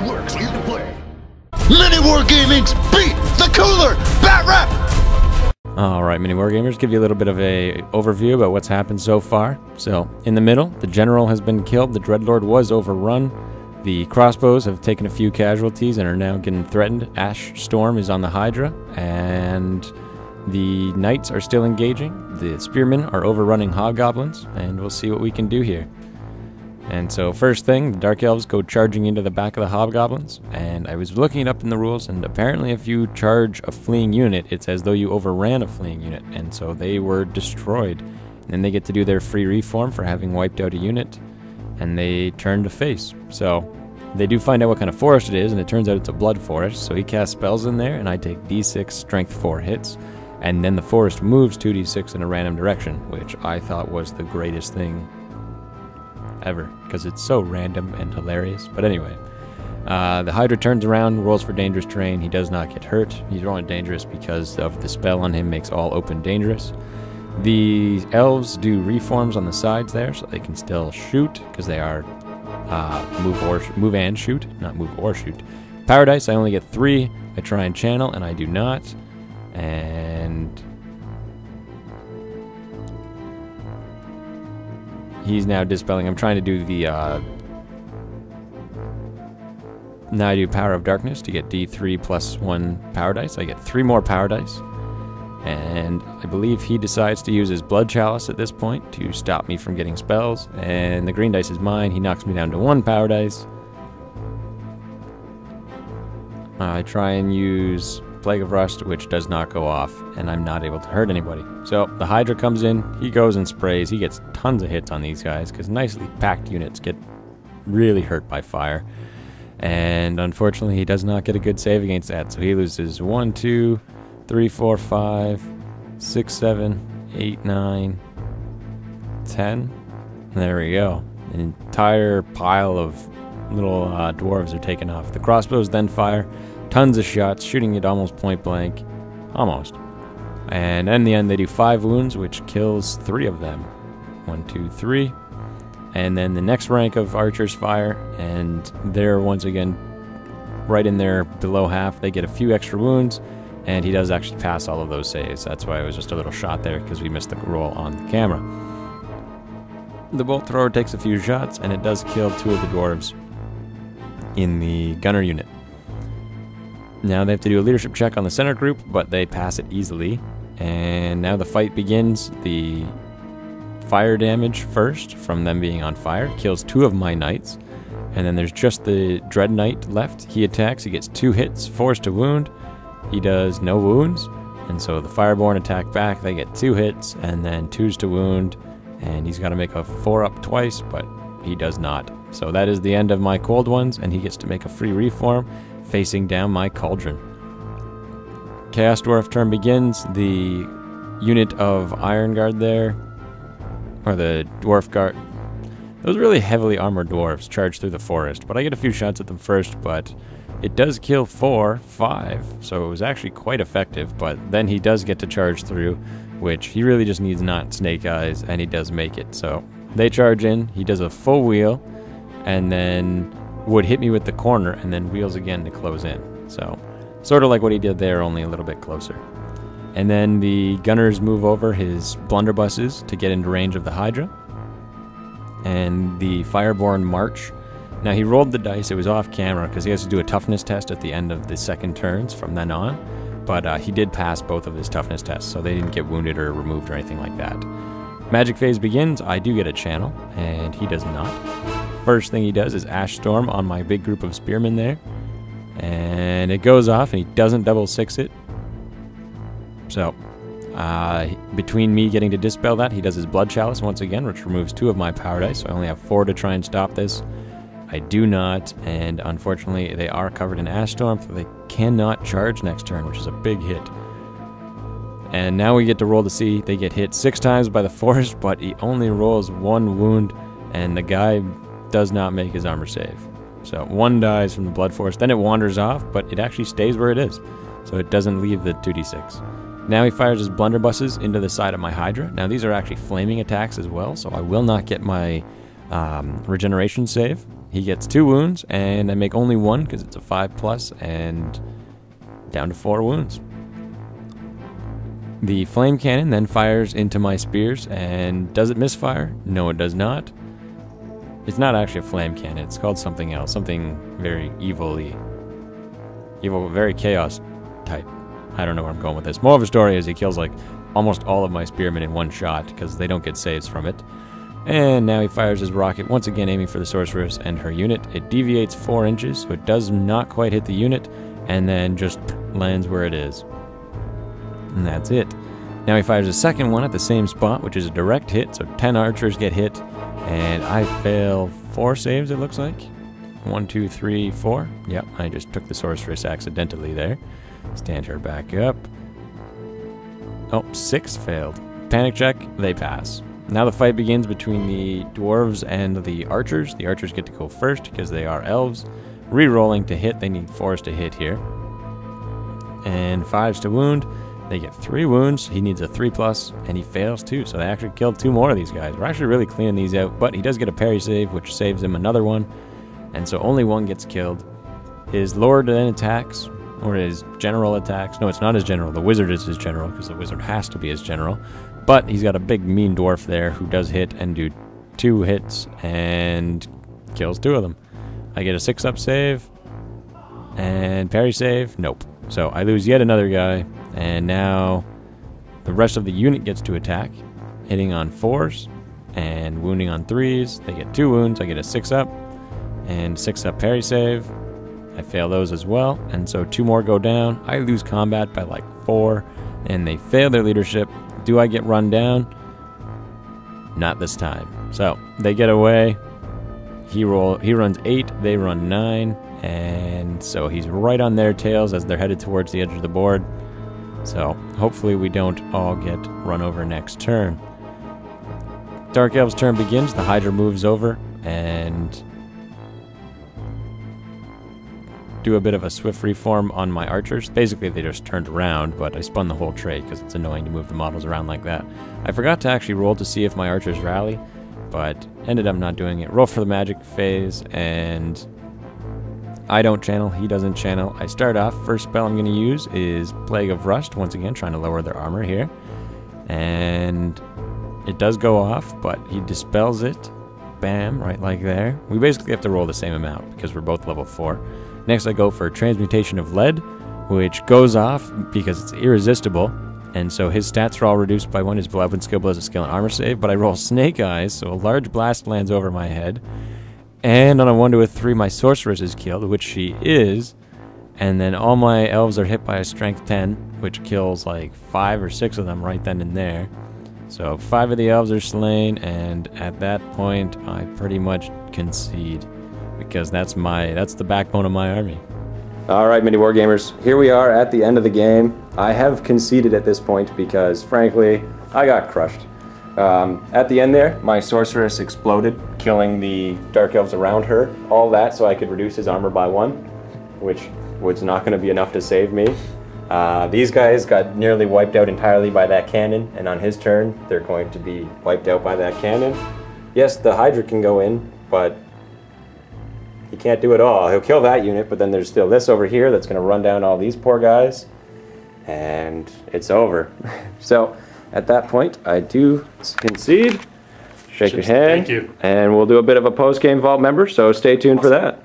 work so you can play. MiniWarGaming's Beat the Cooler Bat Rap! Alright, MiniWarGamers, give you a little bit of a overview about what's happened so far. So, in the middle, the general has been killed, the Dreadlord was overrun, the crossbows have taken a few casualties and are now getting threatened. Ash Storm is on the Hydra, and the knights are still engaging. The spearmen are overrunning hobgoblins, and we'll see what we can do here. And so first thing, the Dark Elves go charging into the back of the hobgoblins, and I was looking it up in the rules, and apparently if you charge a fleeing unit, it's as though you overran a fleeing unit, and so they were destroyed. And then they get to do their free reform for having wiped out a unit, and they turn to face. So they do find out what kind of forest it is, and it turns out it's a blood forest, so he casts spells in there, and I take d6 strength 4 hits, and then the forest moves 2d6 in a random direction, which I thought was the greatest thing ever, because it's so random and hilarious. But anyway, the Hydra turns around, rolls for dangerous terrain. He does not get hurt. He's rolling dangerous because of the spell on him makes all open dangerous. The elves do reforms on the sides there, so they can still shoot, because they are move and shoot, not move or shoot. Power dice, I only get 3. I try and channel, and I do not. And he's now dispelling. I'm trying to do the now I do Power of Darkness to get D3 plus 1 power dice. I get 3 more power dice. And I believe he decides to use his Blood Chalice at this point to stop me from getting spells. And the green dice is mine. He knocks me down to 1 power dice. I try and use Plague of Rust, which does not go off, and I'm not able to hurt anybody. So the Hydra comes in, he goes and sprays, he gets tons of hits on these guys, because nicely packed units get really hurt by fire. And unfortunately, he does not get a good save against that, so he loses 1, 2, 3, 4, 5, 6, 7, 8, 9, 10. There we go. An entire pile of little dwarves are taken off. The crossbows then fire. Tons of shots, shooting it almost point blank. Almost. And in the end, they do 5 wounds, which kills 3 of them. 1, 2, 3. And then the next rank of archers fire, and they're once again right in there below half. They get a few extra wounds, and he does actually pass all of those saves. That's why it was just a little shot there, because we missed the roll on the camera. The bolt thrower takes a few shots, and it does kill 2 of the dwarves in the gunner unit. Now they have to do a leadership check on the center group, but they pass it easily. And now the fight begins. The fire damage first, from them being on fire, kills 2 of my knights. And then there's just the Dread Knight left. He attacks, he gets 2 hits, 4s to wound. He does no wounds. And so the Fireborn attack back, they get 2 hits, and then 2s to wound. And he's got to make a 4-up twice, but he does not. So that is the end of my cold ones, and he gets to make a free reform, facing down my cauldron. Chaos Dwarf turn begins. The unit of Iron Guard there, or the Dwarf Guard, those really heavily armored dwarves charge through the forest, but I get a few shots at them first, but it does kill 4, 5, so it was actually quite effective, but then he does get to charge through, which he really just needs not snake eyes, and he does make it. So they charge in, he does a full wheel, and then would hit me with the corner, and then wheels again to close in. So, sort of like what he did there, only a little bit closer. And then the gunners move over his blunderbusses to get into range of the Hydra. And the Fireborn march. Now he rolled the dice, it was off camera, because he has to do a toughness test at the end of the second turns from then on. But he did pass both of his toughness tests, so they didn't get wounded or removed or anything like that. Magic phase begins, I do get a channel, and he does not. First thing he does is Ash Storm on my big group of spearmen there. And it goes off, and he doesn't double 6 it. So, between me getting to dispel that, he does his Blood Chalice once again, which removes 2 of my power dice, so I only have 4 to try and stop this. I do not, and unfortunately they are covered in Ash Storm, so they cannot charge next turn, which is a big hit. And now we get to roll to see. They get hit 6 times by the forest, but he only rolls 1 wound, and the guy does not make his armor save. So 1 dies from the Blood Force, then it wanders off, but it actually stays where it is, so it doesn't leave the 2d6. Now he fires his blunderbusses into the side of my Hydra. Now these are actually flaming attacks as well, so I will not get my regeneration save, He gets 2 wounds, and I make only 1 because it's a 5+, and down to 4 wounds. The flame cannon then fires into my spears, and does it misfire? No, it does not. It's not actually a flame cannon, it's called something else, something very evil, very chaos type. I don't know where I'm going with this. Moral of the story is he kills like almost all of my spearmen in 1 shot because they don't get saves from it. And now he fires his rocket, once again aiming for the sorceress and her unit. It deviates 4 inches, so it does not quite hit the unit, and then just lands where it is. And that's it. Now he fires a second one at the same spot, which is a direct hit, so 10 archers get hit, and I fail 4 saves, it looks like. 1, 2, 3, 4. Yep, I just took the sorceress accidentally there. Stand her back up. Oh, 6 failed. Panic check, they pass. Now the fight begins between the dwarves and the archers. The archers get to go first because they are elves. Re-rolling to hit, they need 4s to hit here. And 5s to wound. They get 3 wounds. He needs a 3+, and he fails 2. So they actually killed 2 more of these guys. We're actually really cleaning these out, but he does get a parry save, which saves him another one. And so only 1 gets killed. His lord then attacks, or his general attacks. No, it's not his general. The wizard is his general, because the wizard has to be his general. But he's got a big mean dwarf there who does hit and do 2 hits and kills 2 of them. I get a 6-up save and parry save. Nope. So I lose yet another guy, and now the rest of the unit gets to attack, hitting on 4s and wounding on 3s. They get 2 wounds. I get a 6-up and 6-up parry save. I fail those as well, and so 2 more go down. I lose combat by like 4, and they fail their leadership. Do I get run down? Not this time. So they get away. He runs 8, they run 9, and so he's right on their tails as they're headed towards the edge of the board. So hopefully we don't all get run over next turn. Dark Elves' turn begins. The Hydra moves over and do a bit of a swift reform on my archers. Basically, they just turned around, but I spun the whole tray because it's annoying to move the models around like that. I forgot to actually roll to see if my archers rally, but ended up not doing it. Roll for the magic phase, and I don't channel, he doesn't channel. I start off, first spell I'm going to use is Plague of Rust, once again trying to lower their armor here. And it does go off, but he dispels it. Bam, right like there. We basically have to roll the same amount because we're both level 4. Next I go for Transmutation of Lead, which goes off because it's irresistible, and so his stats are all reduced by 1. His weapon skill plus a skill and armor save, but I roll Snake Eyes, so a large blast lands over my head, and on a 1 to a 3 my sorceress is killed, which she is, and then all my elves are hit by a strength 10, which kills like 5 or 6 of them right then and there. So 5 of the elves are slain, and at that point I pretty much concede, because that's the backbone of my army. Alright, MiniWarGamers, here we are at the end of the game. I have conceded at this point because, frankly, I got crushed. At the end there, my sorceress exploded, killing the Dark Elves around her. All that so I could reduce his armor by 1, which was not going to be enough to save me. These guys got nearly wiped out entirely by that cannon, and on his turn, they're going to be wiped out by that cannon. Yes, the Hydra can go in, but he can't do it all. He'll kill that unit, but then there's still this over here that's going to run down all these poor guys, and it's over. So at that point, I do concede. Shake your hand, thank you. And we'll do a bit of a post-game vault member, so stay tuned for that.